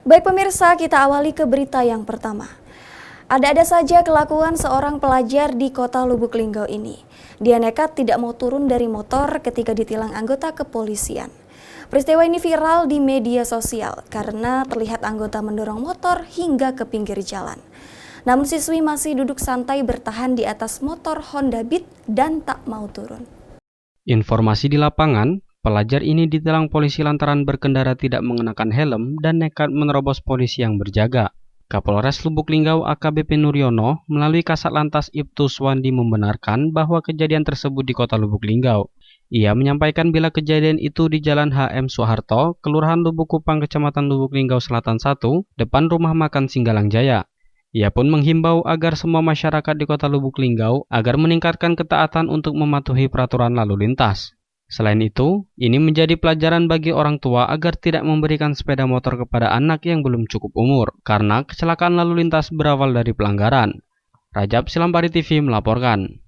Baik pemirsa, kita awali ke berita yang pertama. Ada-ada saja kelakuan seorang pelajar di kota Lubuk Linggau ini. Dia nekat tidak mau turun dari motor ketika ditilang anggota kepolisian. Peristiwa ini viral di media sosial karena terlihat anggota mendorong motor hingga ke pinggir jalan. Namun siswi masih duduk santai bertahan di atas motor Honda Beat dan tak mau turun. Informasi di lapangan, pelajar ini ditilang polisi lantaran berkendara tidak mengenakan helm dan nekat menerobos polisi yang berjaga. Kapolres Lubuk Linggau AKBP Nuryono melalui Kasat Lantas Ibtu Swandi membenarkan bahwa kejadian tersebut di kota Lubuk Linggau. Ia menyampaikan bila kejadian itu di Jalan HM Soeharto, Kelurahan Lubuk Kupang, Kecamatan Lubuk Linggau Selatan 1, depan Rumah Makan Singgalang Jaya. Ia pun menghimbau agar semua masyarakat di kota Lubuk Linggau agar meningkatkan ketaatan untuk mematuhi peraturan lalu lintas. Selain itu, ini menjadi pelajaran bagi orang tua agar tidak memberikan sepeda motor kepada anak yang belum cukup umur, karena kecelakaan lalu lintas berawal dari pelanggaran. Rajab Silambari TV melaporkan.